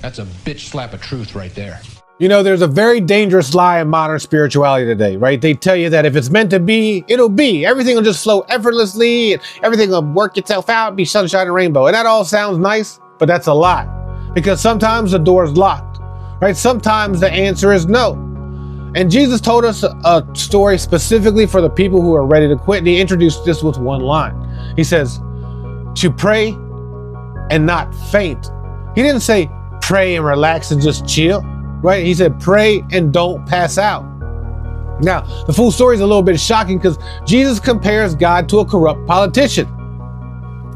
That's a bitch slap of truth right there. You know, there's a very dangerous lie in modern spirituality today, right? They tell you that if it's meant to be, it'll be. Everything will just flow effortlessly and everything will work itself out, be sunshine and rainbow. And that all sounds nice, but that's a lie. Because sometimes the door is locked, right? Sometimes the answer is no. And Jesus told us a story specifically for the people who are ready to quit. And he introduced this with one line. He says, to pray and not faint. He didn't say pray and relax and just chill, right? He said pray and don't pass out. Now, the full story is a little bit shocking because Jesus compares God to a corrupt politician.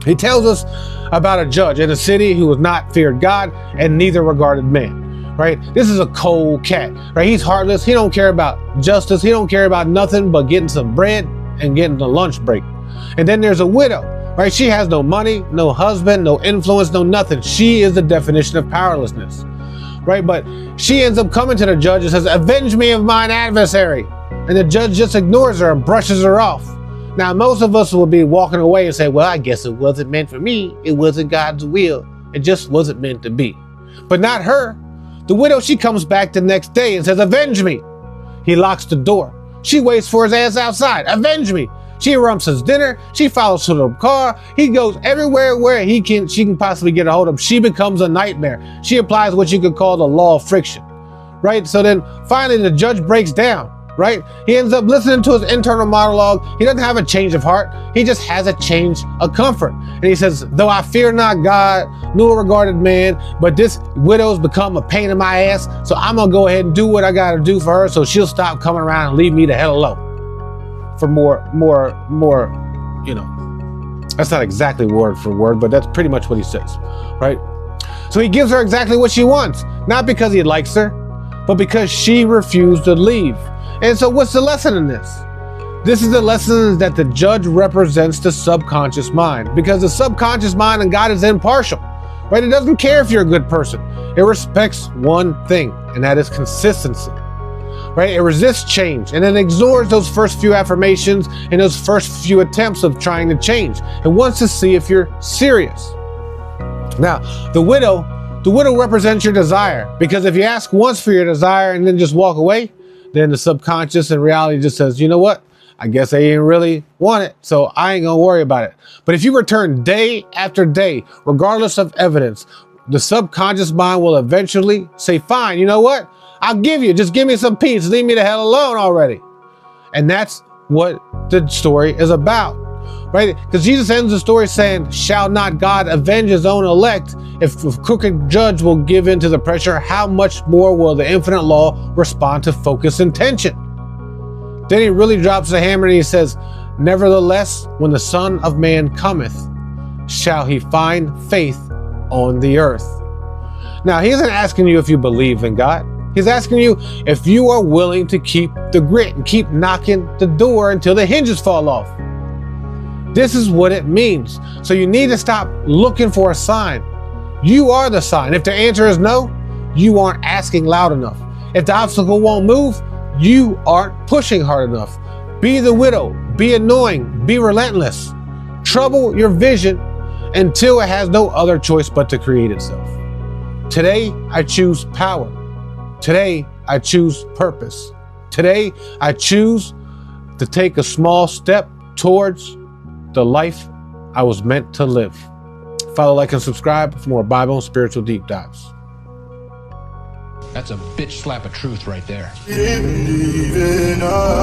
He tells us about a judge in a city who has not feared God and neither regarded man, right? This is a cold cat, right? He's heartless. He don't care about justice. He don't care about nothing but getting some bread and getting a lunch break. And then there's a widow, right? She has no money, no husband, no influence, no nothing. She is the definition of powerlessness, right? But she ends up coming to the judge and says, avenge me of mine adversary. And the judge just ignores her and brushes her off. Now, most of us will be walking away and say, well, I guess it wasn't meant for me. It wasn't God's will. It just wasn't meant to be. But not her. The widow, she comes back the next day and says, avenge me. He locks the door. She waits for his ass outside. Avenge me. She interrupts his dinner. She follows to the car. He goes everywhere where she can possibly get a hold of him. She becomes a nightmare. She applies what you could call the law of friction, right? So then finally the judge breaks down, right? He ends up listening to his internal monologue. He doesn't have a change of heart. He just has a change of comfort. And he says, though I fear not God, nor regarded man, but this widow's become a pain in my ass. So I'm going to go ahead and do what I got to do for her so she'll stop coming around and leave me the hell alone. For more, you know, that's not exactly word for word, but that's pretty much what he says, right? So he gives her exactly what she wants, not because he likes her, but because she refused to leave. And so what's the lesson in this? This is the lesson that the judge represents the subconscious mind, because the subconscious mind and God is impartial, right? It doesn't care if you're a good person. It respects one thing, and that is consistency. Right? It resists change and it ignores those first few affirmations and those first few attempts of trying to change. It wants to see if you're serious. Now, the widow represents your desire, because if you ask once for your desire and then just walk away, then the subconscious and reality just says, you know what? I guess I didn't really want it, so I ain't gonna worry about it. But if you return day after day, regardless of evidence, the subconscious mind will eventually say, fine, you know what? I'll give you, just give me some peace. Leave me the hell alone already. And that's what the story is about, right? Because Jesus ends the story saying, shall not God avenge his own elect? If a crooked judge will give in to the pressure, how much more will the infinite law respond to focus and tension? Then he really drops the hammer and he says, nevertheless, when the Son of Man cometh, shall he find faith on the earth? Now, he isn't asking you if you believe in God. He's asking you if you are willing to keep the grit and keep knocking the door until the hinges fall off. This is what it means. So you need to stop looking for a sign. You are the sign. If the answer is no, you aren't asking loud enough. If the obstacle won't move, you aren't pushing hard enough. Be the widow. Be annoying. Be relentless. Trouble your vision until it has no other choice but to create itself. Today, I choose power. Today, I choose purpose. Today, I choose to take a small step towards the life I was meant to live. Follow, like, and subscribe for more Bible and spiritual deep dives. That's a bitch slap of truth right there. Believe in us.